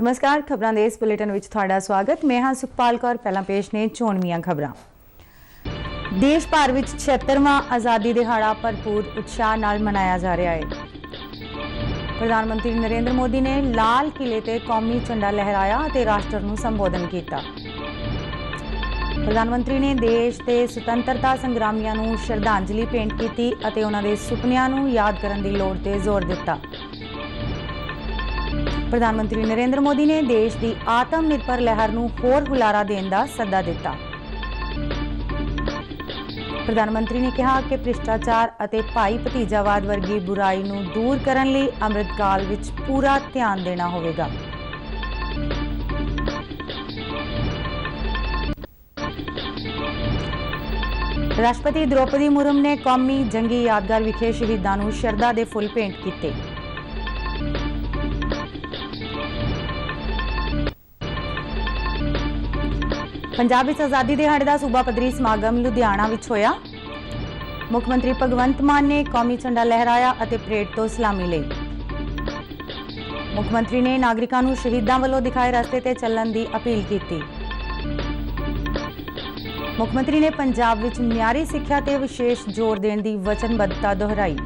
नमस्कार, खबरां दे इस बुलेटिन विच तुहाडा स्वागत। मैं हां सुखपाल कौर। पहलां पेश ने चोणवीआं खबरां। देश भर विच 76वां आज़ादी दिहाड़ा भरपूर उत्साह नाल मनाया जा रहा है। प्रधानमंत्री नरेंद्र मोदी ने लाल किले ते कौमी झंडा लहराया ते राष्ट्र नूं संबोधन किया। प्रधानमंत्री ने देश के सुतंत्रता संग्रामियों नूं श्रद्धांजलि भेंट की अते उन्हां दे सुपनिਆਂ नूं याद करन दी लोड़ ते जोर दिता। प्रधानमंत्री नरेंद्र मोदी ने देश की आत्मनिर्भर लहर नूं होर हुलारा देण दा सद्दा दिता। प्रधानमंत्री ने कहा कि भ्रिष्टाचार अते भाई भतीजावाद वर्गी बुराई नूं दूर करन लई अमृतकाल विच पूरा ध्यान देना होवेगा। राष्ट्रपति द्रौपदी मुर्मू ने कौमी जंगी यादगार विखे शहीदां नूं शरधा दे फुल भेंट कीते। पंजाब विच आज़ादी दिहाड़े दा सूबा पद्धरी समागम लुधियाना विच होया। मुख्यमंत्री भगवंत मान ने कौमी झंडा लहराया अते परेड तो सलामी लई। मुख्यमंत्री ने नागरिकां नूं शहीदां वल्लों दिखाए रस्ते ते चलण दी अपील कीती। मुख्यमंत्री ने पंजाब विच म्यारी सिक्ख्या ते विशेष जोर देण दी वचनबद्धता दोहराई।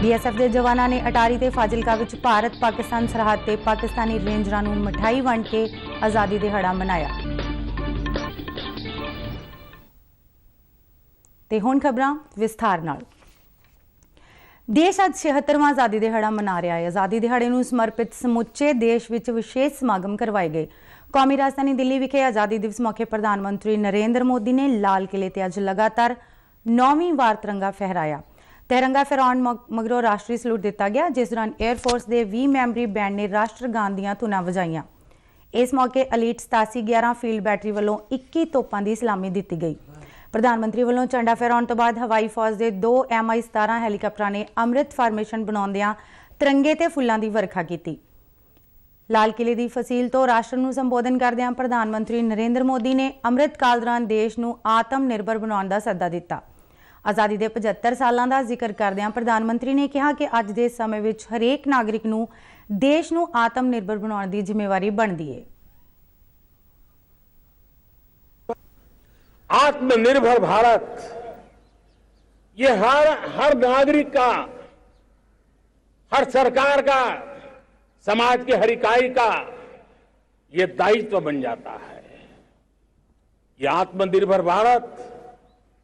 बीएसएफ के जवानों ने अटारी ते फाजिलका विच भारत पाकिस्तान सरहद ते पाकिस्तानी रेंजरां नूं मिठाई वंड के आज़ादी दिहाड़ा मनाया। ते हुण खबरां विस्तार नाल। देश अज 76वां आज़ादी दिहाड़ा मना रहा है। आज़ादी दिहाड़े नूं समर्पित समुचे देश विच विशेष समागम करवाए गए। कौमी राजधानी दिल्ली विखे आज़ादी दिवस मौके प्रधानमंत्री नरेंद्र मोदी ने लाल किले ते अज लगातार 9वीं वार तिरंगा फहराया। तिरंगा फहराउण मगरों राष्ट्रीय सलूट दिता गया, जिस दौरान एयरफोर्स के 20 मैंबरी बैंड ने राष्ट्रगान दीआं धुनां वजाईआं। इस मौके एलीट 8711 फील्ड बैटरी वालों 21 तोपां की सलामी दी गई। प्रधानमंत्री वालों झंडा फहराउण तो बाद हवाई फौज के 2 MI-17 हैलीकॉप्टरां ने अमृत फार्मेशन बनाउंदिआं तिरंगे ते फुल्लां दी वर्खा की। लाल किले की फसील तो राष्ट्र नूं संबोधन करदिआं प्रधानमंत्री नरेंद्र मोदी ने अमृत काल दौरान देश नूं आत्मनिर्भर बनाउण दा सद्दा दिता। आज़ादी के 75 सालों का जिक्र करदिआं प्रधानमंत्री ने कहा कि अज के समय में हरेक नागरिक नूं देश नूं आत्मनिर्भर बनाउण दी जिम्मेवारी बनती है। आत्मनिर्भर भारत ये हर नागरिक का, हर सरकार का, समाज की हर इकाई का ये दायित्व बन जाता है। ये आत्मनिर्भर भारत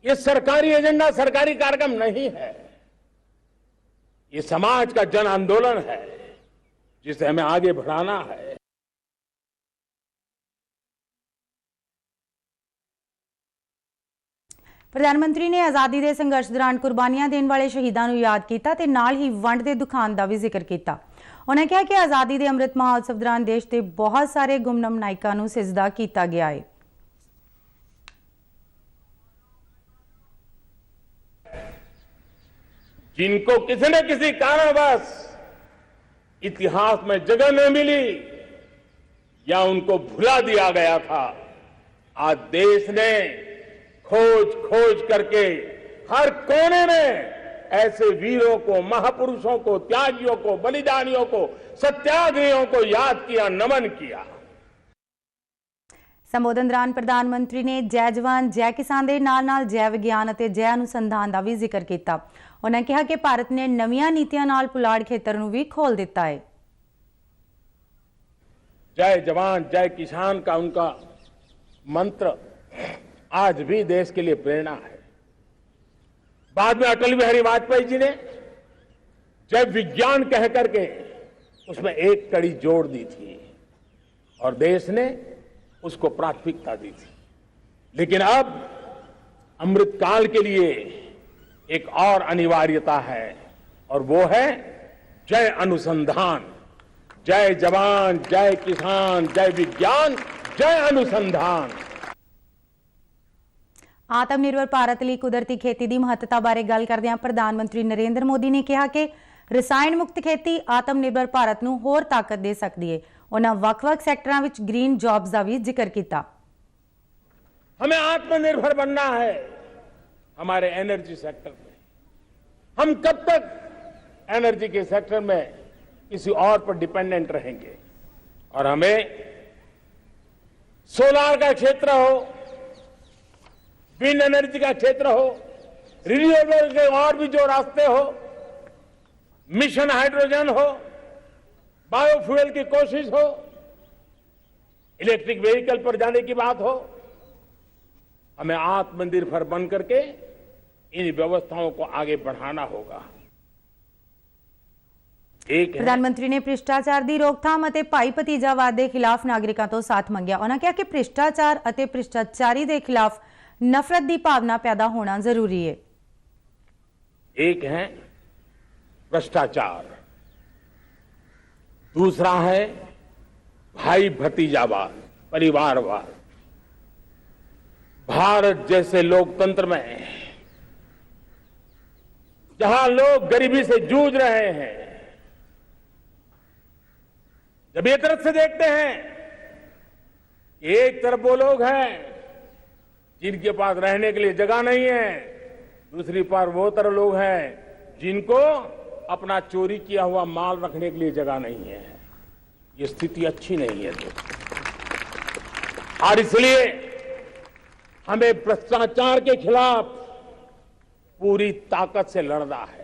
ये सरकारी एजेंडा, सरकारी कार्यक्रम नहीं है। ये समाज का जन आंदोलन है जिसे हमें आगे बढ़ाना है। प्रधानमंत्री ने आज़ादी के संघर्ष दौरान कुर्बानियां देने वाले शहीदों को याद किया ते नाल ही वंड के दुखांत का भी जिक्र किया। उन्होंने कहा कि आज़ादी के अमृत महोत्सव दौरान देश के बहुत सारे गुमनाम नायकों को सिजदा किया गया है। जिनको किसी न किसी कारणवश इतिहास में जगह न मिली या उनको भुला दिया गया था, आज देश ने खोज करके हर कोने में ऐसे वीरों को, महापुरुषों को, त्यागियों को, बलिदानियों को, सत्याग्रहियों को याद किया, नमन किया। संबोधन दौरान प्रधानमंत्री ने जय जवान जय किसान के नाल जय विज्ञान और जय अनुसंधान का भी जिक्र किया। उन्होंने कहा कि भारत ने नवीं नीतियां नाल पुलाड़ खेतर नूं भी खोल दिता है। जय जवान जय किसान का उनका मंत्र आज भी देश के लिए प्रेरणा है। बाद में अटल बिहारी वाजपेयी जी ने जय विज्ञान कह करके उसमें एक कड़ी जोड़ दी थी और देश ने उसको प्राथमिकता दी थी। लेकिन अब अमृतकाल के लिए एक और अनिवार्यता है और वो है जय अनुसंधान। जय जवान जय किसान जय विज्ञान जय अनुसंधान। आत्मनिर्भर भारत लिए कुदरती खेती की महत्ता बारे गल करदिआं प्रधानमंत्री नरेंद्र मोदी ने कहा कि रसायन मुक्त खेती आत्मनिर्भर भारत नूं होर ताकत दे सकती है। उन्होंने वक्-वक् सैक्टरां विच ग्रीन जॉब्स का भी जिक्र किया। हमें आत्मनिर्भर बनना है हमारे एनर्जी सेक्टर में। हम कब तक एनर्जी के सेक्टर में किसी और पर डिपेंडेंट रहेंगे। और हमें सोलार का क्षेत्र हो, विंड एनर्जी का क्षेत्र हो, रिन्यूएबल के और भी जो रास्ते हो, मिशन हाइड्रोजन हो, बायोफ्यूल की कोशिश हो, इलेक्ट्रिक व्हीकल पर जाने की बात हो, हमें आत्मनिर्भर बन करके इन व्यवस्थाओं को आगे बढ़ाना होगा। प्रधानमंत्री ने भ्रिष्टाचार की रोकथाम और भाई भतीजावाद के खिलाफ नागरिकों तो साथ मंगया। उन्होंने कहा कि भ्रिष्टाचार और भ्रिष्टाचारी के खिलाफ नफरत की भावना पैदा होना जरूरी है। एक है भ्रष्टाचार, दूसरा है भाई भतीजावाद, परिवारवाद। भारत जैसे लोकतंत्र में जहां लोग गरीबी से जूझ रहे हैं, जब एक तरफ से देखते हैं कि एक तरफ वो लोग हैं जिनके पास रहने के लिए जगह नहीं है, दूसरी पर वो तरह लोग हैं जिनको अपना चोरी किया हुआ माल रखने के लिए जगह नहीं है। ये स्थिति अच्छी नहीं है और इसलिए हमें भ्रष्टाचार के खिलाफ पूरी ताकत से लड़ना है।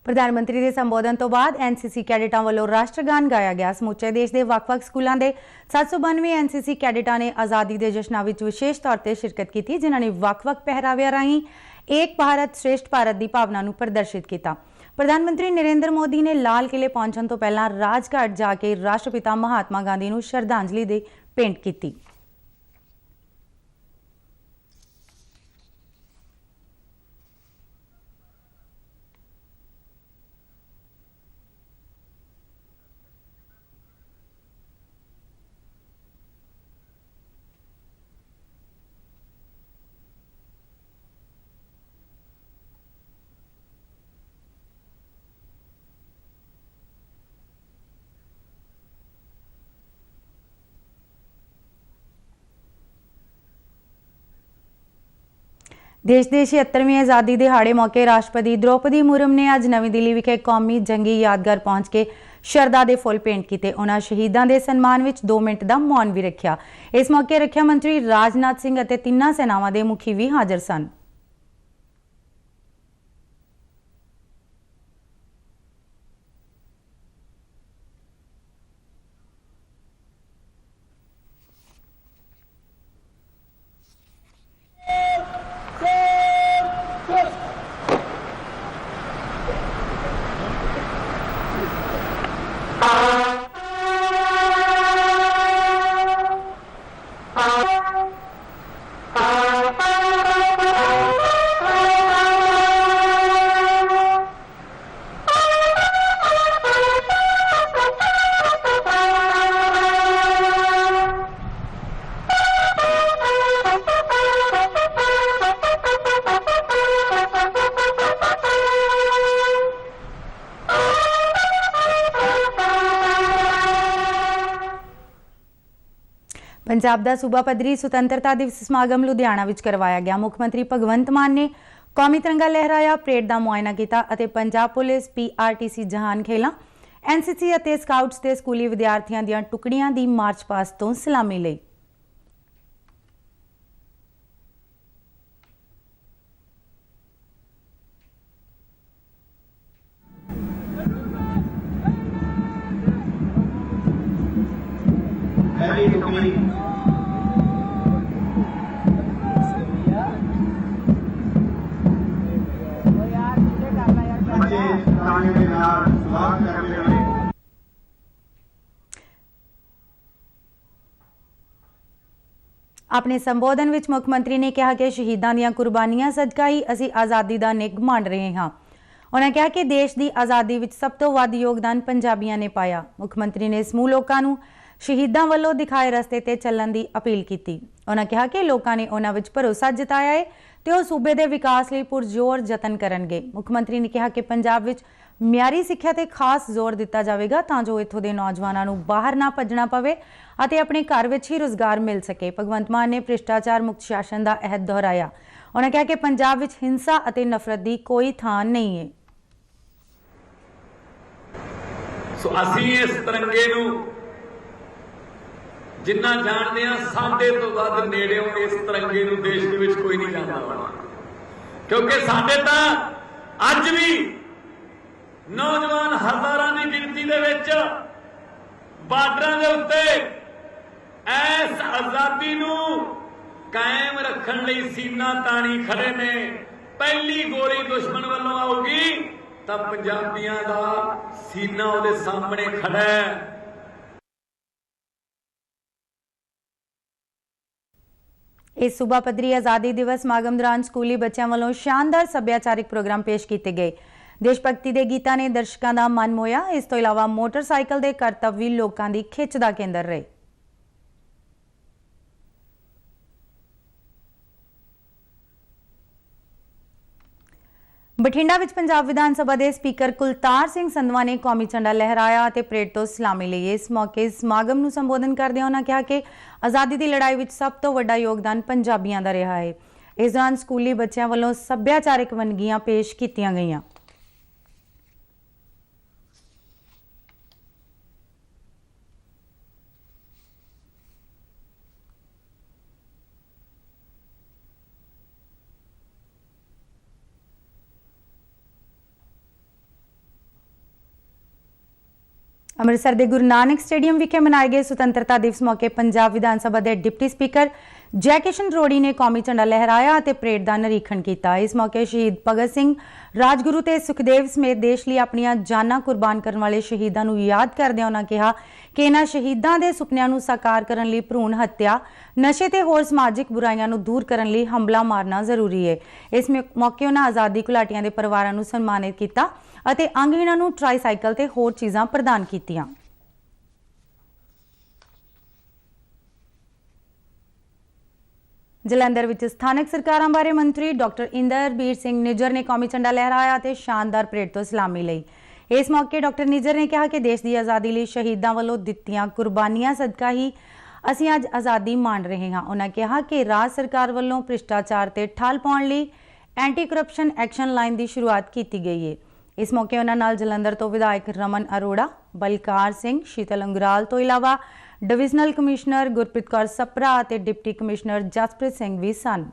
प्रधानमंत्री के संबोधन तो बाद एनसीसी कैडेटां वालों राष्ट्रगान गाया गया। समूचे देश के ਵੱਖ-ਵੱਖ स्कूलों के 792 एनसीसी कैडेटां ने आज़ादी के जश्नां विच विशेष तौर पर शिरकत की, जिन्हां ने ਵੱਖ-ਵੱਖ पहराविਆਂ राहीं एक भारत श्रेष्ठ भारत की भावना नूं प्रदर्शित किया। प्रधानमंत्री नरेंद्र मोदी ने लाल किले पहुंचण तो पहला राजघाट जाके राष्ट्रपिता महात्मा गांधी नूं श्रद्धांजलि दे भेंट की। देश के 76वें आज़ादी दिहाड़े मौके राष्ट्रपति द्रौपदी मुर्मू ने अज नवी दिल्ली विखे कौमी जंगी यादगार पहुंच के शरदा के फुल भेंट किए। उन्होंने शहीदों के सन्मान में 2 मिनट का मौन भी रखा। इस मौके रक्षा मंत्री राजनाथ सिंह और 3 सेनावां के मुखी भी हाजिर सन। पंजाब का सूबा पद्धरी सुतंत्रता दिवस समागम लुधियाना विच करवाया गया। मुख्यमंत्री भगवंत मान ने कौमी तिरंगा लहराया, परेड का मुआयना किया और पंजाब पुलिस, PRTC जहान खेलों, NCC और स्काउट्स के स्कूली विद्यार्थियों दी टुकड़ियां दी मार्च पास्ट तो सलामी लई। अपने संबोधन विच मुख्यमंत्री ने कहा कि शहीदों दी कुर्बानियां सदका ही असी आज़ादी का निग माण रहे हाँ। उन्होंने कहा कि देश की आज़ादी विच सब तो वध योगदान पंजाबियों ने पाया। मुख्यमंत्री ने समूह लोगों नूं शहीदों वालों दिखाए रस्ते ते चलण की अपील की। उन्होंने कहा कि लोगों ने उन्हां विच भरोसा जताया है ते ओह सूबे के विकास लई पुरजोर जतन करनगे। मुख्यमंत्री ने कहा कि पंजाब विच मियारी सिक्ख्या ते खास जोर दिता जाएगा तां जो इत्थों के नौजवानों नूं बाहर ना भजना पवे अते अपने घर विच ही रोजगार मिल सके। भगवंत मान ने भ्रिष्टाचार मुक्त शासन का अहद दोहराया। उन्होंने कहा कि पंजाब विच हिंसा अते नफरत की कोई थां नहीं है। सो असीं इस तिरंगे नूं जिन्ना जानते हैं साडे तो वध नेड़े इस तिरंगे नूं देश दे विच कोई नहीं जानदा होना, क्योंकि साडे तां अज भी नौजवान हजारां की गिनती दे विच बार्डरां दे उत्ते इस आजादी नूं कायम रखण लई सीना ताणी खड़े ने। पहली गोली दुश्मन वालों आऊगी तां पंजाबियां दा सीना उहदे सामने खड़ा है। इस सूबा पद्धरी आज़ादी दिवस समागम दौरान स्कूली बच्चों वालों शानदार सभ्याचारिक प्रोग्राम पेश किए गए। देश भगती के गीतां ने दर्शकों का मन मोया। इस तो इलावा मोटरसाइकिल के करतब भी लोगों की खिच का केंद्र रहे। बठिंडा विच पंजाब विधान सभा के स्पीकर कुलतार सिंह संधवा ने कौमी झंडा लहराया और परेड तो सलामी ली। इस मौके समागम नूं संबोधन करदे उन्होंने कहा कि आज़ादी की लड़ाई विच सब तो वड्डा योगदान पंजाबियों का रहा है। इस दौरान स्कूली बच्चों वालों सभ्याचारक वनगियां पेश कीतियां गईयां। अमृतसर के गुरु नानक स्टेडियम विखे मनाए गए सुतंत्रता दिवस मौके पंजाब विधान सभा के डिप्टी स्पीकर जय किशन रोड़ी ने कौमी झंडा लहराया और परेड का निरीखण किया। इस मौके शहीद भगत सिंह, राजगुरु ते सुखदेव समेत देश लिए अपनियां जानां कुर्बान करने वाले शहीदों को याद करदे उन्होंने कहा कि इन्हां शहीदों के सुपनियां नूं साकार करने लई भरूण हत्या, नशे ते होर समाजिक बुराइयां नूं दूर करने लई हमला मारना जरूरी है। इस मौके उन्होंने आज़ादी घुलाटियां के परिवारां नूं सन्मानित किया ਅਤੇ अंगहीणां नूं ट्राईसाइकल ते होर चीज़ां प्रदान कीतियां। जलंधर विच स्थानक सरकारां बारे मंत्री डॉक्टर इंदरबीर सिंह निज्जर ने कौमी झंडा लहराया ते शानदार परेड तो सलामी लई। इस मौके डॉक्टर निज्जर ने कहा कि देश की आज़ादी लई शहीदों वालों दित्तियां कुर्बानियां सदका ही असीं अज आज़ादी मान रहे हां। उन्होंने कहा कि राज सरकार वालों भ्रिष्टाचार ते ठल पाउण लई एंटी करप्शन एक्शन लाइन की शुरुआत की गई है। इस मौके उन्होंने नाल जलंधर तो विधायक रमन अरोड़ा, बलकार सिंह, शीतल अंगराल तो इलावा डिविजनल कमिश्नर गुरप्रीत कौर सप्रा और डिप्टी कमिश्नर जसप्रीत सिंह भी सन।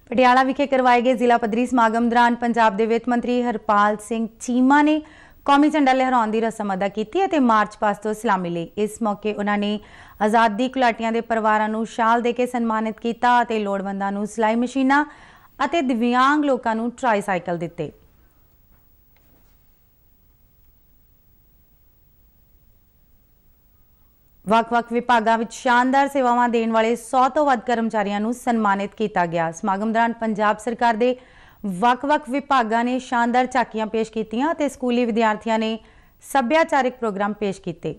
पटियाला विखे करवाए गए जिला पद्धरी समागम दौरान पंजाब के वित्त मंत्री हरपाल सिंह चीमा ने कौमी झंडा लहराउण की रस्म अदा की और मार्च पास्ट तो सलामी ली। इस मौके उन्होंने आज़ादी घुलाटियां के परिवारां नूं शाल दे के सन्मानित किया और लोड़वंदां नूं सिलाई मशीनां और दिव्यांग लोकां नूं ट्राईसाइकल दिते। ਵੱਖ-ਵੱਖ ਵਿਭਾਗਾਂ ਵਿੱਚ ਸ਼ਾਨਦਾਰ ਸੇਵਾਵਾਂ ਦੇਣ ਵਾਲੇ 100 ਤੋਂ ਵੱਧ ਕਰਮਚਾਰੀਆਂ ਨੂੰ ਸਨਮਾਨਿਤ ਕੀਤਾ ਗਿਆ। ਸਮਾਗਮ ਦੌਰਾਨ ਪੰਜਾਬ ਸਰਕਾਰ ਦੇ ਵੱਖ-ਵੱਖ ਵਿਭਾਗਾਂ ਨੇ ਸ਼ਾਨਦਾਰ ਝਾਕੀਆਂ ਪੇਸ਼ ਕੀਤੀਆਂ ਅਤੇ ਸਕੂਲੀ ਵਿਦਿਆਰਥੀਆਂ ਨੇ ਸੱਭਿਆਚਾਰਕ ਪ੍ਰੋਗਰਾਮ ਪੇਸ਼ ਕੀਤੇ।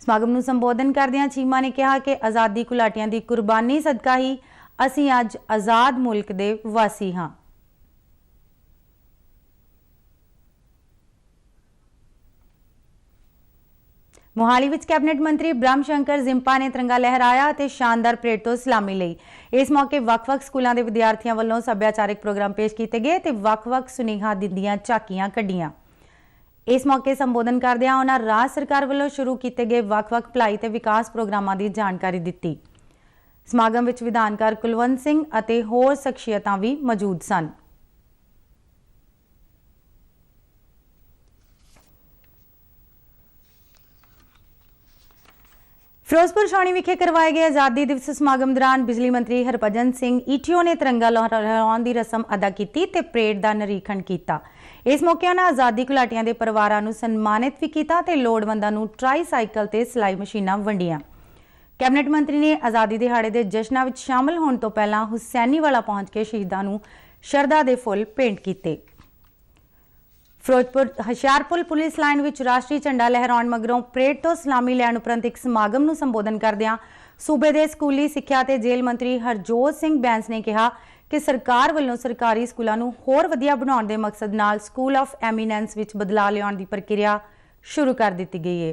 ਸਮਾਗਮ ਨੂੰ ਸੰਬੋਧਨ ਕਰਦਿਆਂ ਚੀਮਾ ਨੇ ਕਿਹਾ ਕਿ ਆਜ਼ਾਦੀ ਘੁਲਾਟੀਆਂ ਦੀ ਕੁਰਬਾਨੀ ਸਦਕਾ ਹੀ ਅਸੀਂ ਅੱਜ ਆਜ਼ਾਦ ਮੁਲਕ ਦੇ ਵਾਸੀ ਹਾਂ। मोहाली विच कैबिनेट मंत्री ब्रह्म शंकर जिंपा ने तिरंगा लहराया और शानदार परेड तो सलामी ली। इस मौके ਵੱਖ-ਵੱਖ स्कूलों के विद्यार्थियों वालों सभ्याचारक प्रोग्राम पेश किए गए तो ਵੱਖ-ਵੱਖ सुनेहा दिंदियां झाकियां कढ़ियां। इस मौके संबोधन करदियां उन्हां राज सरकार वालों शुरू किए गए ਵੱਖ-ਵੱਖ भलाई ते विकास प्रोग्रामां की जानकारी दी। समागम विच विधानकार कुलवंत सिंह और होर शख्सियतां भी मौजूद सन। फिरोजपुर छावनी विखे करवाए गए आज़ादी दिवस समागम दौरान बिजली मंत्री हरभजन सिंह ईटीओ ने तिरंगा लहराउण की रस्म अदा की ते परेड का निरीखण किया। इस मौके उन्होंने आज़ादी घुलाटियां के परिवारां नूं सन्मानित भी किया ते लोड़वंदां नूं ट्राईसाइकल ते सिलाई मशीनां वंडियां। कैबिनेट मंत्री ने आज़ादी दिहाड़े के जश्नां विच शामिल होने तो पहलां हुसैनीवाला पहुंच के शहीदों नूं ਸ਼ਰਧਾ ਦੇ ਫੁੱਲ ਭੇਂਟ ਕੀਤੇ। ਫਿਰੋਜ਼ਪੁਰ ਹੁਸ਼ਿਆਰਪੁਰ ਪੁਲਿਸ ਲਾਈਨ ਵਿੱਚ ਰਾਸ਼ਟਰੀ ਝੰਡਾ ਲਹਿਰਾਉਣ ਮਗਰੋਂ ਪਰੇਡ ਤੋਂ ਸਲਾਮੀ ਲੈਣ ਉਪਰੰਤ ਇੱਕ ਸਮਾਗਮ ਨੂੰ ਸੰਬੋਧਨ ਕਰਦਿਆਂ सूबे के स्कूली सिक्ख्या ते जेल मंत्री हरजोत सिंह बैंस ने कहा कि सरकार वालों सरकारी स्कूलों नूं होर वधिया बनाउण दे मकसद नाल स्कूल ऑफ एमीनेंस विच बदलाव लियाउण दी प्रक्रिया शुरू कर दी गई है।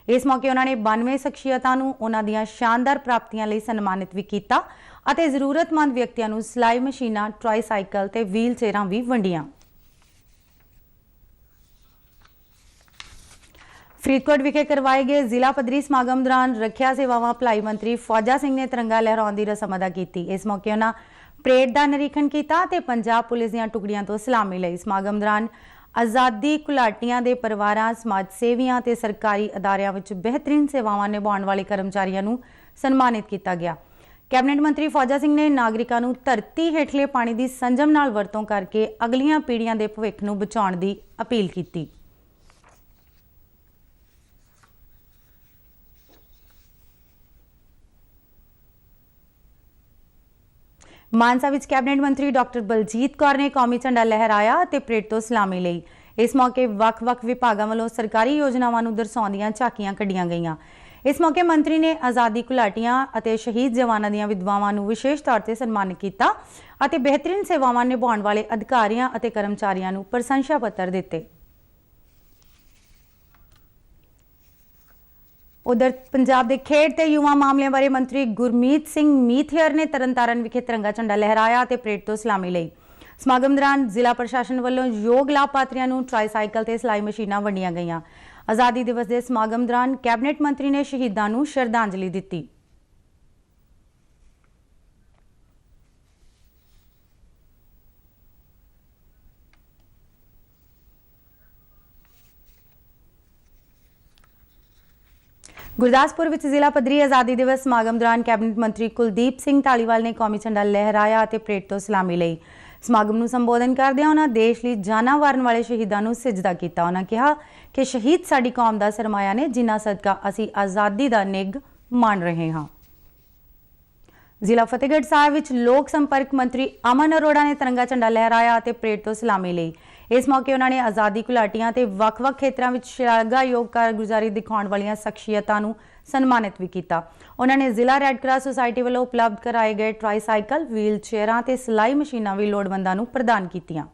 इस मौके उन्होंने 92 शख्सियतां नूं उन्हां दीआं शानदार प्राप्तियां लई सन्मानित भी कीता अते जरूरतमंद व्यक्तियों नूं सिलाई मशीनां, ट्राईसाइकल ते व्हील चेयरां भी वंडियां। फरीदकोट विखे करवाए गए जिला पद्धरी समागम दौरान रखिया सेवावां भलाई मंत्री फौजा सिंह ने तिरंगा लहराउण दी रस्म अदा की। इस मौके उन्हां परेड का निरीखण किया ते पंजाब पुलिस दीआं टुकड़ियां तो सलामी लई। समागम दौरान आज़ादी घुलाटियां दे परिवारां, समाज सेवियां ते सरकारी अदारियां विच बेहतरीन सेवावां निभाउण वाले कर्मचारियों नूं सन्मानित किया गया। कैबिनेट मंत्री फौजा सिंह ने नागरिकां नूं धरती हेठले पानी की संजम नाल वरतों करके अगलियां पीढ़ियां दे भविख नूं बचाउण दी अपील की। मानसा विच कैबिनेट मंत्री डॉक्टर बलजीत कौर ने कौमी झंडा लहराया ते परेड तो सलामी लई। इस मौके वख-वख विभागां वालों सरकारी योजनावां नूं दर्शाउंदियां झांकियां कढियां गईयां। इस मौके मंत्री ने आज़ादी घुलाटियां अते शहीद जवानां दीआं विधवावां नूं विशेष तौर ते सन्मानित कीता अते बेहतरीन सेवावां निभाउण वाले अधिकारियां अते कर्मचारियां नूं प्रशंसा पत्र दित्ते। उधर पंजाब के खेड ते युवा मामलों बारे मंत्री गुरमीत सिंह मीथियर ने तरनतारन विखे तिरंगा झंडा लहराया ते परेड तो सलामी लई। समागम दौरान जिला प्रशासन वालों योग लाभपात्रियों नूं ट्राईसाइकल ते सिलाई मशीनां वंडियां गईयां। आज़ादी दिवस के समागम दौरान कैबिनेट मंत्री ने शहीदां नूं श्रद्धांजलि दी। गुरदासपुर विच जिला पद्धरी आज़ादी दिवस समागम दौरान कैबिनेट मंत्री कुलदीप सिंह धालीवाल ने कौमी झंडा लहराया ते परेड तो सलामी लई। समागम नूं संबोधन करदिआं उन्हां देश लई जानां वारन वाले शहीदां नूं सिजदा कीता। उन्हां कहा कि शहीद साडी कौम दा सरमाया ने जिन्हां सदका असीं आज़ादी दा निग मान रहे हां। जिला फतेहगढ़ साहिब विच लोक संपर्क मंत्री अमन अरोड़ा ने तिरंगा झंडा लहराया ते परेड तो सलामी लई। इस मौके उन्होंने आज़ादी घुलाटियां ते वख-वख खेत्रां विच शलाघायोग कारगुजारी दिखाउण वालियां शख्सियतां नूं सन्मानित भी किया। उन्होंने जिला रैड क्रॉस सोसायटी वालों उपलब्ध कराए गए ट्राईसाइकल, व्हील चेयरां ते सिलाई मशीनां भी लोड़वंदां नूं प्रदान कीतियां।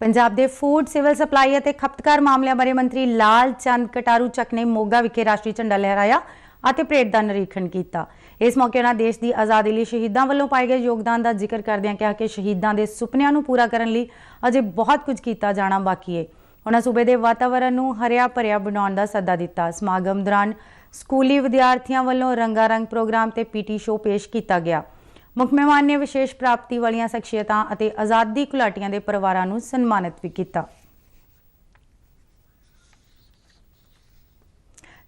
पंजाब के फूड सिविल सप्लाई और खपतकार मामलों बारे मंत्री लाल चंद कटारू चक ने मोगा विखे राष्ट्रीय झंडा लहराया और परेड का निरीखण किया। इस मौके उन्होंने देश की आज़ादी लिए शहीदों वालों पाए गए योगदान का जिक्र करदिआं कहा कि शहीदों के सुपनिਆਂ ਨੂੰ पूरा करने लिए अजे बहुत कुछ किया जाना बाकी है। उन्होंने सूबे के वातावरण ਨੂੰ हरिया भरिया बनाउण ਦਾ सद्दा दिता। समागम दौरान स्कूली विद्यार्थियों वालों रंगारंग प्रोग्राम ते पीटी शो पेश किया गया। मुख मेहमान ने विशेष प्राप्ति वालियां शख्सियतां अते आज़ादी घुलाटियां दे परिवारां नूं सन्मानित भी किया।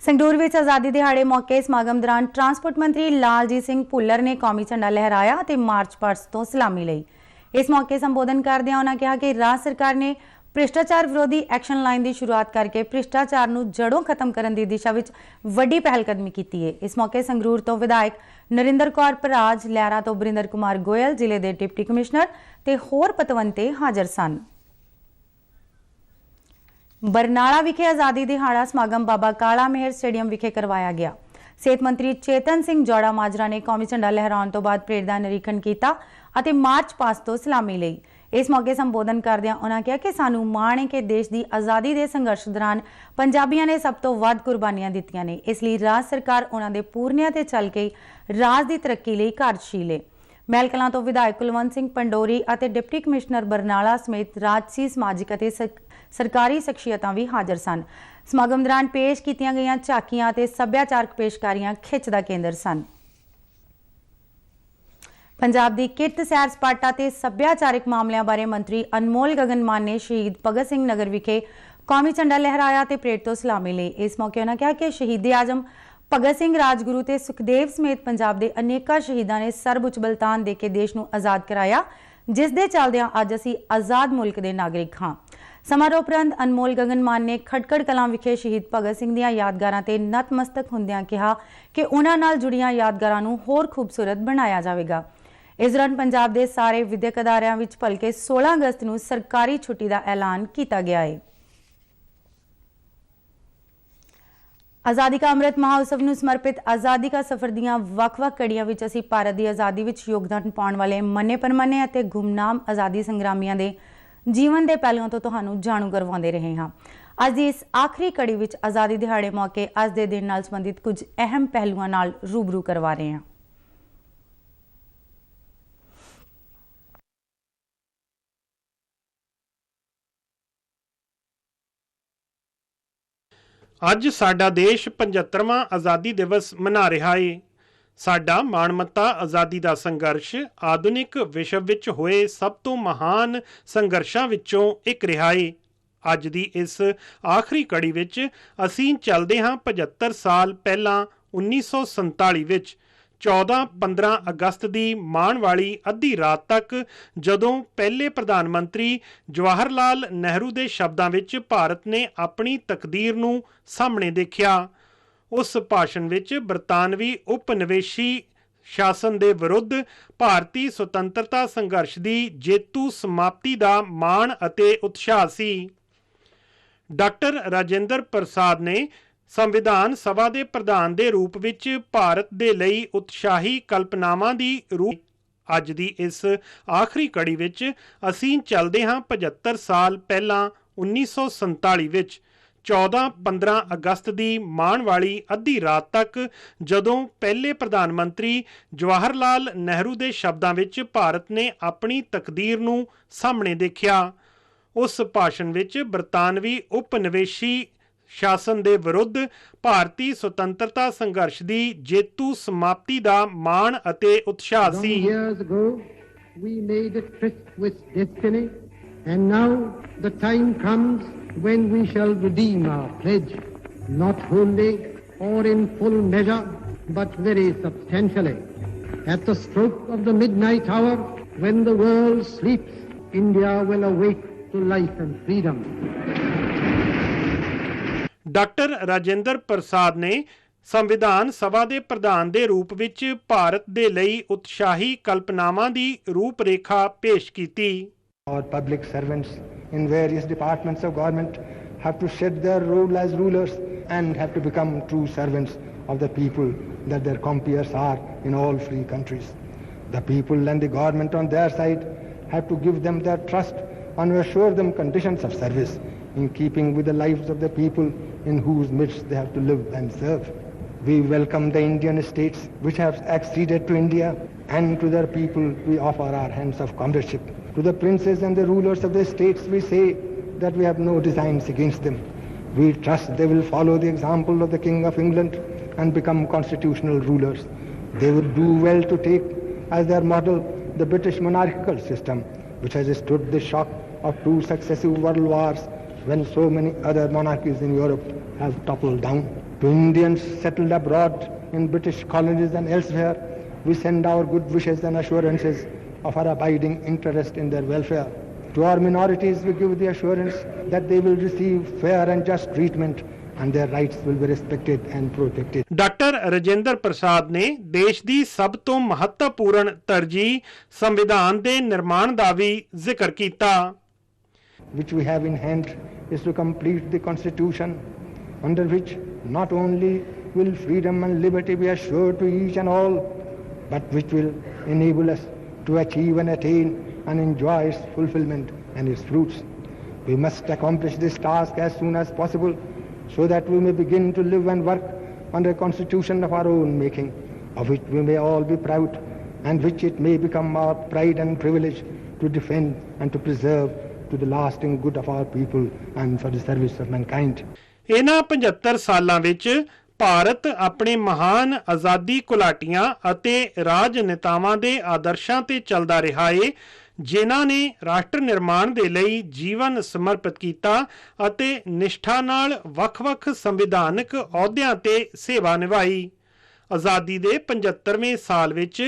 संगरूर विच आज़ादी दिहाड़े मौके समागम दौरान ट्रांसपोर्ट मंत्री लालजीत सिंह भुल्लर ने कौमी झंडा लहराया ते मार्च पास्ट तो सलामी लई। इस मौके संबोधन करदिआं उन्होंने कहा कि राज्य सरकार ने भ्रिष्टाचार विरोधी एक्शन लाइन की शुरुआत करके भ्रिष्टाचार नूं जड़ों खत्म करने की दिशा विच वड्डी पहलकदमी की है। इस मौके संगरूर तो विधायक नरिंदर कौर पराज, लैरा तो बरिंदर कुमार गोयल, जिले के डिप्टी कमिश्नर ते होर पतवंते हाज़र सन। बरनाला विखे आज़ादी दिहाड़ा समागम बाबा काला मेहर स्टेडियम विखे करवाया गया। सेहत मंत्री चेतन सिंह जौड़ा माजरा ने कौमी झंडा लहराउण तो बाद परेड का निरीखण किया और मार्च पास्ट तो सलामी लई। इस मौके संबोधन करदिआं उन्होंने कहा कि सानू माण है कि देश की आज़ादी के संघर्ष दौरान पंजाबियों ने सब तो वध कुर्बानियां दित्तियां ने। इसलिए राज्य सरकार उन्हां दे पूरनिਆਂ ते चल के राज की तरक्की लई कार्यशील है। महल कलां तो विधायक कुलवंत सिंह पंडोरी और डिप्टी कमिश्नर बरनाला समेत राजसी समाजिक और सरकारी शख्सियतां भी हाज़र सन। समागम दौरान पेश कीतियां गईयां झाकियां ते सभ्याचारक पेशकारियां खिच दा केंद्र सन। पंजाब की किरत सैर सपाटा ते सभ्याचारक मामलों बारे मंत्री अनमोल गगन मान ने शहीद भगत सिंह नगर विखे कौमी झंडा लहराया ते परेड तो सलामी लई। इस मौके उन्होंने कहा कि शहीदी आजम भगत सिंह, राजगुरु ते सुखदेव समेत पंजाब के अनेकों शहीदों ने सर्वउच्च बलिदान देके देश नूं आज़ाद कराया ਜਿਸ ਦੇ ਚੱਲਦਿਆਂ ਅੱਜ ਅਸੀਂ ਆਜ਼ਾਦ ਮੁਲਕ ਦੇ ਨਾਗਰਿਕ ਹਾਂ। समारोह उपरंत अनमोल गगनमान ने खटकड़ कलां विखे शहीद भगत सिंह दीआं यादगारां ते नतमस्तक हुंदिआं कहा कि उन्हां नाल जुड़ियां यादगारां नूं होर खूबसूरत बनाया जावेगा। इस दौरान पंजाब दे सारे विद्यक अदारियां विच भलके 16 अगस्त नूं सरकारी छुट्टी दा ऐलान कीता गया है। आज़ादी का अमृत महोत्सव नूं समर्पित आज़ादी का सफर दीआं वख-वख कड़ियां विच असीं भारत दी आज़ादी विच योगदान पाउण वाले मन्ने परमन्ने अते गुमनाम आज़ादी संग्रामियां दे जीवन के पहलुओं तो तुहानू जाणू करवाते रहे हाँ। अज की इस आखिरी कड़ी विच आज़ादी दिहाड़े मौके अज के दिन नाल संबंधित कुछ अहम पहलुओं नाल रूबरू करवा रहे हैं। अज साडा देश 75वां आज़ादी दिवस मना रहा है। साडा माणमत्ता आज़ादी का संघर्ष आधुनिक विश्व विच होए सब तो महान संघर्षां विचों एक रहा है। अज दी इस आखिरी कड़ी विच असीं चलदे हां 75 साल पहलां 1947 विच 14-15 अगस्त की माण वाली अद्धी रात तक जदों पहले प्रधानमंत्री जवाहर लाल नेहरू के शब्दों विच भारत ने अपनी तकदीर नूं सामने देखिया। उस भाषण विच बरतानवी उपनिवेशी शासन के विरुद्ध भारतीय सुतंत्रता संघर्ष की जेतू समाप्ति का माण अते उत्साह सी। डॉक्टर राजेंद्र प्रसाद ने संविधान सभा के प्रधान के रूप विच भारत के लिए उत्साही कल्पनावां दी रूप अज दी इस आखिरी कड़ी विच असीं चलदे हां 75 साल पहलां 1947 विच 14-15 अगस्त की माण वाली अद्धी रात तक जदों पहले प्रधानमंत्री जवाहर लाल नेहरू के शब्दों विच भारत ने अपनी तकदीर नूं सामने देखिया। उस भाषण विच बरतानवी उपनिवेशी शासन के विरुद्ध भारतीय सुतंत्रता संघर्ष की जेतू समाप्ति का माण अते उत्साह सी। When we shall redeem our pledge, not wholly or in full measure, but very substantially. At the stroke of the midnight hour, when the world sleeps, India will awake to life and freedom. Doctor Rajendra Prasad ने संविधान सभा के प्रधान के रूप विच भारत के लिए उत्साही कल्पनावां दी रूपरेखा पेश की। Our public servants in various departments of government have to shed their role as rulers and have to become true servants of the people that their compeers are in all free countries. The people and the government on their side have to give them their trust and assure them conditions of service in keeping with the lives of the people in whose midst they have to live and serve. We welcome the Indian states which have acceded to India, and to their people we offer our hands of comradeship. To the princes and the rulers of the states we say that we have no designs against them. We trust they will follow the example of the King of England and become constitutional rulers. They would do well to take as their model the British monarchical system, which has stood the shock of 2 successive world wars when so many other monarchies in Europe have toppled down. To Indians settled abroad in British colonies and elsewhere, we send our good wishes and assurances of our abiding interest in their welfare. To our minorities, we give the assurance that they will receive fair and just treatment and their rights will be respected and protected. Doctor Rajendra Prasad ने देश की सब तो महत्वपूर्ण तरजीह संविधान के निर्माण का भी जिक्र किया। Which we have in hand is to complete the constitution under which not only will freedom and liberty be assured to each and all, but which will enable us to achieve and attain and enjoy its fulfillment and its fruits. We must accomplish this task as soon as possible so that we may begin to live and work under a constitution of our own making, of which we may all be proud and which it may become our pride and privilege to defend and to preserve to the lasting good of our people and for the service of mankind. इन्हां 75 सालां विच ਭਾਰਤ ਆਪਣੇ ਮਹਾਨ ਆਜ਼ਾਦੀ ਘੁਲਾਟੀਆਂ ਅਤੇ ਰਾਜਨੇਤਾਵਾਂ ਦੇ ਆਦਰਸ਼ਾਂ ਤੇ ਚੱਲਦਾ ਰਿਹਾ ਹੈ, ਜਿਨ੍ਹਾਂ ਨੇ ਰਾਸ਼ਟਰ ਨਿਰਮਾਣ ਦੇ ਲਈ ਜੀਵਨ ਸਮਰਪਿਤ ਕੀਤਾ ਅਤੇ ਨਿਸ਼ਠਾ ਨਾਲ ਵੱਖ-ਵੱਖ ਸੰਵਿਧਾਨਕ ਅਹੁਦਿਆਂ ਤੇ ਸੇਵਾ ਨਿਭਾਈ। ਆਜ਼ਾਦੀ ਦੇ 75ਵੇਂ ਸਾਲ ਵਿੱਚ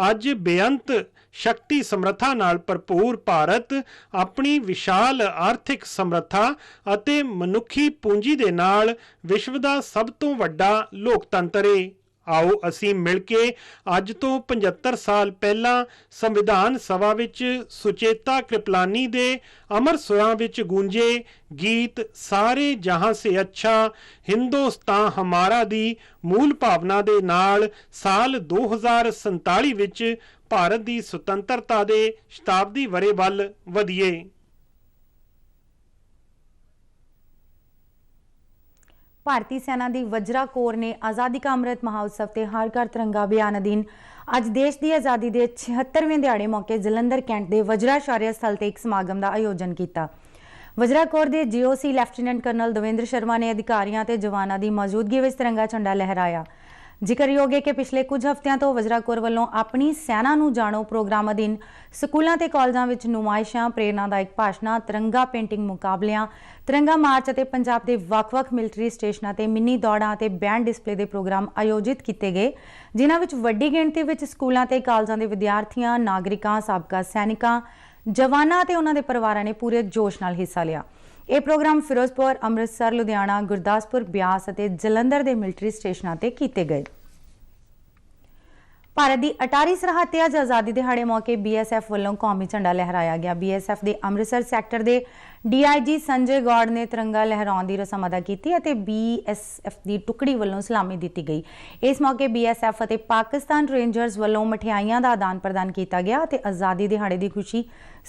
ਅੱਜ ਬੇਅੰਤ ਸ਼ਕਤੀ ਸਮਰੱਥਾ ਨਾਲ ਭਰਪੂਰ ਭਾਰਤ ਆਪਣੀ ਵਿਸ਼ਾਲ ਆਰਥਿਕ ਸਮਰੱਥਾ ਅਤੇ ਮਨੁੱਖੀ ਪੂੰਜੀ ਦੇ ਨਾਲ ਵਿਸ਼ਵ ਦਾ ਸਭ ਤੋਂ ਵੱਡਾ ਲੋਕਤੰਤਰ ਹੈ। ਆਓ ਅਸੀਂ ਮਿਲ ਕੇ ਅੱਜ ਤੋਂ 75 ਸਾਲ ਪਹਿਲਾਂ ਸੰਵਿਧਾਨ ਸਭਾ ਵਿੱਚ ਸੁਚੇਤਾ ਕ੍ਰਿਪਲਾਨੀ ਦੇ ਅਮਰ ਸੁਰਾਂ ਵਿੱਚ ਗੂੰਜੇ ਗੀਤ ਸਾਰੇ ਜਹਾਂ ਸੇ ਅੱਛਾ ਹਿੰਦੁਸਤਾਨ ਹਮਾਰਾ ਦੀ ਮੂਲ ਭਾਵਨਾ ਦੇ ਨਾਲ ਸਾਲ 2047 ਵਿੱਚ ਭਾਰਤ ਦੀ ਸੁਤੰਤਰਤਾ ਦੇ ਸ਼ਤਾਬਦੀ ਵਰ੍ਹੇ ਵੱਲ ਵਧੀਏ। ਭਾਰਤੀ ਸੈਨਾ ਦੀ ਵਜਰਾ ਕੋਰ ਨੇ ਆਜ਼ਾਦੀ ਕਾ ਅੰਮ੍ਰਿਤ ਮਹਾਉਤਸਵ ਤੇ ਹਰ ਘਰ ਤਿਰੰਗਾ ਅਭਿਆਨ ਅਧੀਨ ਅੱਜ ਦੇਸ਼ ਦੀ ਆਜ਼ਾਦੀ ਦੇ 76ਵੇਂ ਦਿਹਾੜੇ ਮੌਕੇ ਜਲੰਧਰ ਕੈਂਟ ਦੇ ਵਜਰਾ ਸ਼ੌਰਯ ਸਥਲ ਤੇ ਇੱਕ ਸਮਾਗਮ ਦਾ ਆਯੋਜਨ ਕੀਤਾ। ਵਜਰਾ ਕੋਰ ਦੇ GOC lieutenant colonel Davinder Sharma ਨੇ ਅਧਿਕਾਰੀਆਂ ਤੇ ਜਵਾਨਾਂ ਦੀ ਮੌਜੂਦਗੀ ਵਿੱਚ ਤਿਰੰਗਾ ਝੰਡਾ ਲਹਿਰਾਇਆ। ਜ਼ਿਕਰਯੋਗ ਹੈ ਕਿ ਪਿਛਲੇ ਕੁਝ ਹਫ਼ਤਿਆਂ ਤੋਂ ਵਜਰਾ ਕੋਰ ਵੱਲੋਂ ਆਪਣੀ ਸੈਨਾ ਨੂੰ ਜਾਣੋ ਪ੍ਰੋਗਰਾਮ ਅਧੀਨ ਸਕੂਲਾਂ ਤੇ ਕਾਲਜਾਂ ਵਿੱਚ ਨੁਮਾਇਸ਼ਾਂ, ਪ੍ਰੇਰਨਾਦਾਇਕ ਭਾਸ਼ਣਾਂ, ਤਿਰੰਗਾ ਪੇਂਟਿੰਗ ਮੁਕਾਬਲਿਆਂ, ਤਿਰੰਗਾ ਮਾਰਚ ਅਤੇ ਪੰਜਾਬ ਦੇ ਵੱਖ-ਵੱਖ ਮਿਲਟਰੀ ਸਟੇਸ਼ਨਾਂ ਤੇ ਮਿੰਨੀ ਦੌੜਾਂ ਅਤੇ ਬੈਂਡ ਡਿਸਪਲੇ ਦੇ ਪ੍ਰੋਗਰਾਮ ਆਯੋਜਿਤ ਕੀਤੇ ਗਏ, ਜਿਨ੍ਹਾਂ ਵਿੱਚ ਵੱਡੀ ਗਿਣਤੀ ਵਿੱਚ ਸਕੂਲਾਂ ਤੇ ਕਾਲਜਾਂ ਦੇ ਵਿਦਿਆਰਥੀਆਂ, ਨਾਗਰਿਕਾਂ, ਸਾਬਕਾ ਸੈਨਿਕਾਂ, ਜਵਾਨਾਂ ਅਤੇ ਉਹਨਾਂ ਦੇ ਪਰਿਵਾਰਾਂ ਨੇ ਪੂਰੇ ਜੋਸ਼ ਨਾਲ ਹਿੱਸਾ ਲਿਆ। ਇਹ ਪ੍ਰੋਗਰਾਮ ਫਿਰੋਜ਼ਪੁਰ, ਅੰਮ੍ਰਿਤਸਰ, ਲੁਧਿਆਣਾ, ਗੁਰਦਾਸਪੁਰ, ਬਿਆਸ ਅਤੇ ਜਲੰਧਰ ਦੇ ਮਿਲਟਰੀ ਸਟੇਸ਼ਨਾਂ ਤੇ ਕੀਤੇ ਗਏ। ਭਾਰਤ ਦੀ ਅਟਾਰੀ ਸਰਹੱਦ ਤੇ ਅੱਜ ਆਜ਼ਾਦੀ ਦਿਹਾੜੇ ਮੌਕੇ BSF ਵੱਲੋਂ ਕੌਮੀ ਝੰਡਾ ਲਹਿਰਾਇਆ ਗਿਆ। BSF ਦੇ ਅੰਮ੍ਰਿਤਸਰ ਸੈਕਟਰ ਦੇ DIG ਸੰਜੇ ਗੌੜ ਨੇ ਤਿਰੰਗਾ ਲਹਿਰਾਉਣ ਦੀ ਰਸਮ ਅਦਾ ਕੀਤੀ ਅਤੇ BSF ਦੀ ਟੁਕੜੀ ਵੱਲੋਂ ਸਲਾਮੀ ਦਿੱਤੀ ਗਈ। ਇਸ ਮੌਕੇ BSF ਅਤੇ ਪਾਕਿਸਤਾਨ ਰੇਂਜਰਸ ਵੱਲੋਂ ਮਠਿਆਈਆਂ ਦਾ ਆਦਾਨ ਪ੍ਰਦਾਨ ਕੀਤਾ ਗਿਆ ਅਤੇ ਆਜ਼ਾਦੀ ਦਿਹਾੜੇ ਦੀ ਖੁਸ਼ੀ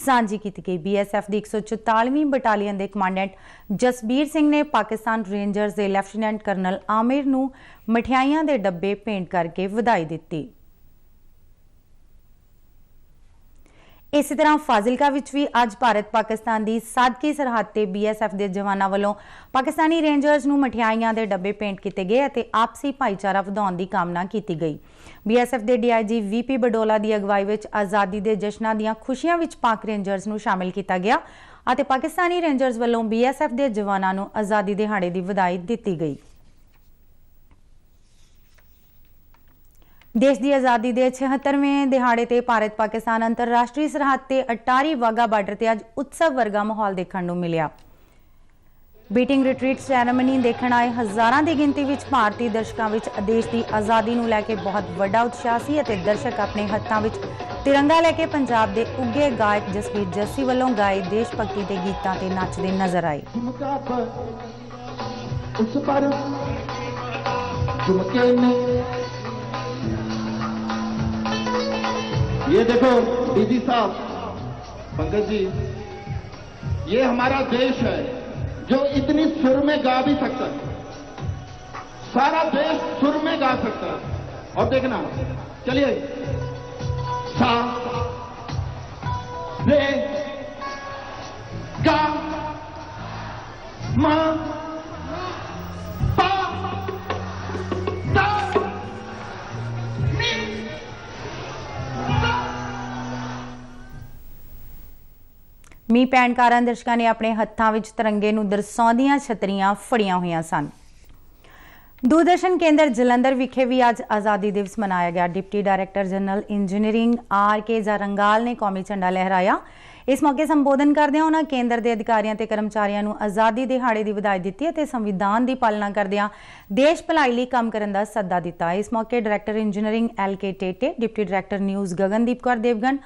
ਸਾਂਝੀ ਕੀਤੀ ਗਈ। BSF ਦੀ 144ਵੀਂ ਬਟਾਲੀਅਨ ਦੇ ਕਮਾਂਡੈਂਟ ਜਸਬੀਰ ਸਿੰਘ ਨੇ ਪਾਕਿਸਤਾਨ ਰੇਂਜਰਸ ਦੇ ਲੈਫਟੀਨੈਂਟ ਕਰਨਲ ਆਮਿਰ ਨੂੰ ਮਠਿਆਈਆਂ ਦੇ ਡੱਬੇ ਭੇਂਟ ਕਰਕੇ ਵਧਾਈ ਦਿੱਤੀ। ਇਸੇ ਤਰ੍ਹਾਂ ਫਾਜ਼ਿਲਕਾ ਵਿੱਚ ਵੀ ਅੱਜ ਭਾਰਤ ਪਾਕਿਸਤਾਨ ਦੀ ਸਾਦਕੀ ਸਰਹੱਦ ਤੇ BSF ਦੇ ਜਵਾਨਾਂ ਵੱਲੋਂ ਪਾਕਿਸਤਾਨੀ ਰੇਂਜਰਸ ਨੂੰ ਮਠਿਆਈਆਂ ਦੇ ਡੱਬੇ ਭੇਂਟ ਕੀਤੇ ਗਏ ਅਤੇ ਆਪਸੀ ਭਾਈਚਾਰਾ ਵਧਾਉਣ ਦੀ ਕਾਮਨਾ ਕੀਤੀ ਗਈ। BSF ਦੇ DIG VP ਬਡੋਲਾ ਦੀ ਅਗਵਾਈ ਵਿੱਚ ਆਜ਼ਾਦੀ ਦੇ ਜਸ਼ਨਾਂ ਦੀਆਂ ਖੁਸ਼ੀਆਂ ਵਿੱਚ ਪਾਕ ਰੇਂਜਰਸ ਨੂੰ ਸ਼ਾਮਿਲ ਕੀਤਾ ਗਿਆ ਅਤੇ ਪਾਕਿਸਤਾਨੀ ਰੇਂਜਰਸ ਵੱਲੋਂ BSF ਦੇ ਜਵਾਨਾਂ ਨੂੰ ਆਜ਼ਾਦੀ ਦਿਹਾੜੇ ਦੀ ਵਧਾਈ ਦਿੱਤੀ ਗਈ। ਦੇਸ਼ ਦੀ ਆਜ਼ਾਦੀ ਦੇ 76ਵੇਂ ਦਿਹਾੜੇ ਤੇ ਭਾਰਤ ਪਾਕਿਸਤਾਨ ਅੰਤਰਰਾਸ਼ਟਰੀ ਸਰਹੱਦ ਤੇ ਅਟਾਰੀ ਵਾਘਾ ਬਾਰਡਰ ਤੇ ਅੱਜ ਉਤਸਵ ਵਰਗਾ ਮਾਹੌਲ ਦੇਖਣ ਨੂੰ ਮਿਲਿਆ। ਬੀਟਿੰਗ ਰਿਟਰੀਟ ਸੈਰੇਮਨੀ ਦੇਖਣ ਆਏ ਹਜ਼ਾਰਾਂ ਦੀ ਗਿਣਤੀ ਵਿੱਚ ਭਾਰਤੀ ਦਰਸ਼ਕਾਂ ਵਿੱਚ ਦੇਸ਼ ਦੀ ਆਜ਼ਾਦੀ ਨੂੰ ਲੈ ਕੇ ਬਹੁਤ ਵੱਡਾ ਉਤਸ਼ਾਹ ਸੀ ਅਤੇ ਦਰਸ਼ਕ ਆਪਣੇ ਹੱਥਾਂ ਵਿੱਚ ਤਿਰੰਗਾ ਲੈ ਕੇ ਪੰਜਾਬ ਦੇ ਉੱਘੇ ਗਾਇਕ ਜਸਵੀਰ ਜੱਸੀ ਵੱਲੋਂ ਗਾਏ ਦੇਸ਼ ਭਗਤੀ ਦੇ ਗੀਤਾਂ ਤੇ ਨੱਚਦੇ ਨਜ਼ਰ ਆਏ। ये देखो डीजी साहब, पंकज जी, ये हमारा देश है जो इतनी सुर में गा भी सकता है, सारा देश सुर में गा सकता है। और देखना, चलिए, सा रे गा मा पा दा नी। ਮੀਂਹ ਪੈਣ ਕਾਰਨ ਦਰਸ਼ਕਾਂ ਨੇ ਆਪਣੇ ਹੱਥਾਂ ਵਿੱਚ ਤਿਰੰਗੇ ਨੂੰ ਦਰਸਾਉਂਦੀਆਂ ਛਤਰੀਆਂ ਫੜੀਆਂ ਹੋਈਆਂ ਸਨ। ਦੂਰਦਰਸ਼ਨ ਕੇਂਦਰ ਜਲੰਧਰ ਵਿਖੇ ਵੀ ਅੱਜ ਆਜ਼ਾਦੀ ਦਿਵਸ ਮਨਾਇਆ ਗਿਆ। Deputy director general engineering RK ਜਰੰਗਾਲ ਨੇ ਕੌਮੀ ਝੰਡਾ ਲਹਿਰਾਇਆ। ਇਸ ਮੌਕੇ ਸੰਬੋਧਨ ਕਰਦਿਆਂ ਉਹਨਾਂ ਕੇਂਦਰ ਦੇ ਅਧਿਕਾਰੀਆਂ ਤੇ ਕਰਮਚਾਰੀਆਂ ਨੂੰ ਆਜ਼ਾਦੀ ਦਿਹਾੜੇ ਦੀ ਵਧਾਈ ਦਿੱਤੀ ਅਤੇ ਸੰਵਿਧਾਨ ਦੀ ਪਾਲਣਾ ਕਰਦਿਆਂ ਦੇਸ਼ ਭਲਾਈ ਲਈ ਕੰਮ ਕਰਨ ਦਾ ਸੱਦਾ ਦਿੱਤਾ। ਇਸ ਮੌਕੇ ਡਾਇਰੈਕਟਰ ਇੰਜੀਨੀਅਰਿੰਗ LK ਟੇਟੇ, deputy director news Gagandeep Kaur Devgan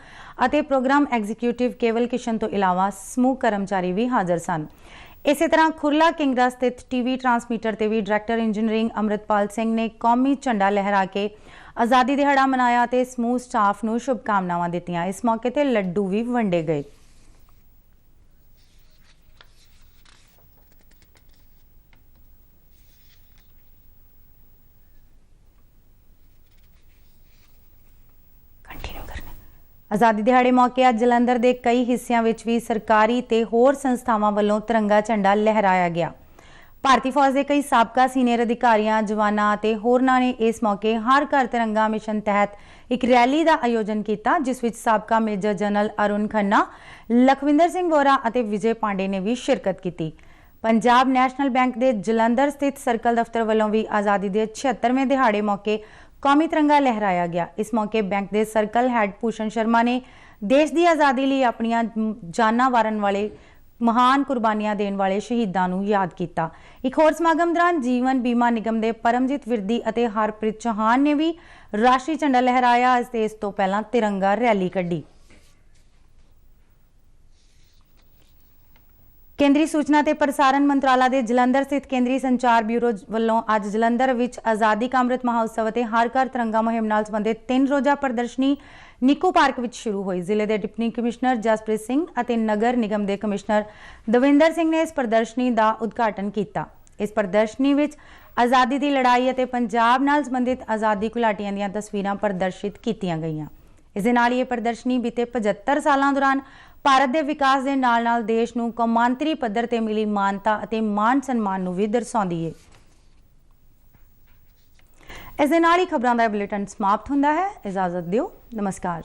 ਅਤੇ ਪ੍ਰੋਗਰਾਮ ਐਗਜ਼ੀਕਿਊਟਿਵ ਕੇਵਲ ਕਿਸ਼ਨ ਤੋਂ ਇਲਾਵਾ ਸਮੂਹ ਕਰਮਚਾਰੀ ਵੀ ਹਾਜ਼ਰ ਸਨ। ਇਸੇ ਤਰ੍ਹਾਂ ਖੁਰਲਾ ਕਿੰਗਰਾ ਸਥਿਤ TV ਟਰਾਂਸਮੀਟਰ ਤੇ ਵੀ ਡਾਇਰੈਕਟਰ ਇੰਜੀਨੀਅਰਿੰਗ ਅੰਮ੍ਰਿਤਪਾਲ ਸਿੰਘ ਨੇ ਕੌਮੀ ਝੰਡਾ ਲਹਿਰਾ ਕੇ ਆਜ਼ਾਦੀ ਦਿਹਾੜਾ ਮਨਾਇਆ ਅਤੇ ਸਮੂਹ ਸਟਾਫ ਨੂੰ ਸ਼ੁਭਕਾਮਨਾਵਾਂ ਦਿੱਤੀਆਂ। ਇਸ ਮੌਕੇ ਤੇ ਲੱਡੂ ਵੀ ਵੰਡੇ ਗਏ। ਆਜ਼ਾਦੀ ਦਿਹਾੜੇ ਮੌਕੇ ਅੱਜ ਜਲੰਧਰ ਦੇ ਕਈ ਹਿੱਸਿਆਂ ਵਿੱਚ ਵੀ ਸਰਕਾਰੀ ਤੇ ਹੋਰ ਸੰਸਥਾਵਾਂ ਵੱਲੋਂ ਤਿਰੰਗਾ ਝੰਡਾ ਲਹਿਰਾਇਆ ਗਿਆ। ਭਾਰਤੀ ਫੌਜ ਦੇ ਕਈ ਸਾਬਕਾ ਸੀਨੀਅਰ ਅਧਿਕਾਰੀਆਂ, ਜਵਾਨਾਂ ਅਤੇ ਹੋਰਨਾਂ ਨੇ ਇਸ ਮੌਕੇ ਹਰ ਘਰ ਤਿਰੰਗਾ ਮਿਸ਼ਨ ਤਹਿਤ ਇੱਕ ਰੈਲੀ ਦਾ ਆਯੋਜਨ ਕੀਤਾ, ਜਿਸ ਵਿੱਚ ਸਾਬਕਾ ਮੇਜਰ ਜਨਰਲ ਅਰੁਣ ਖੰਨਾ, ਲਖਵਿੰਦਰ ਸਿੰਘ ਵੋਰਾ ਅਤੇ ਵਿਜੇ ਪਾਂਡੇ ਨੇ ਵੀ ਸ਼ਿਰਕਤ ਕੀਤੀ। ਪੰਜਾਬ ਨੈਸ਼ਨਲ ਬੈਂਕ ਦੇ ਜਲੰਧਰ ਸਥਿਤ ਸਰਕਲ ਦਫ਼ਤਰ ਵੱਲੋਂ ਵੀ ਆਜ਼ਾਦੀ ਦੇ 76ਵੇਂ ਦਿਹਾੜੇ ਮੌਕੇ कौमी तिरंगा लहराया गया। इस मौके बैंक के सर्कल हैड भूषण शर्मा ने देश की आज़ादी लिए अपनियां जानां वारन वाले महान कुर्बानियां देने वाले शहीदां नूं याद किया। एक होर समागम दौरान जीवन बीमा निगम के परमजीत विरदी और हरप्रीत चौहान ने भी राष्ट्रीय झंडा लहराया ते इस तो पहला तिरंगा रैली कढ़ी। केंद्रीय सूचना ते प्रसारण मंत्रालय के जलंधर स्थित केंद्रीय संचार ब्यूरो वालों अज जलंधर विच आज़ादी का अमृत महोत्सव और हर घर तिरंगा मुहिम नाल संबंधित 3 रोज़ा प्रदर्शनी निक्कू पार्क विच शुरू हुई। जिले के डिप्टी कमिश्नर जसप्रीत सिंह और नगर निगम के कमिश्नर दविंदर सिंह ने इस प्रदर्शनी का उद्घाटन किया। इस प्रदर्शनी विच आज़ादी की लड़ाई और पंजाब नाल संबंधित आज़ादी घुलाटियां दीयां तस्वीरां प्रदर्शित कीतियां गईयां। इस दे नाल ये प्रदर्शनी बीते 75 सालों दौरान भारत के विकास के नाल देश नूं कौमांतरी पद्धर ते मिली मानता और मान सन्मान नूं भी दर्शाउंदी है। इस दे नाल ही खबरां दा बुलेटिन समाप्त हुंदा है। इजाजत दिओ, नमस्कार।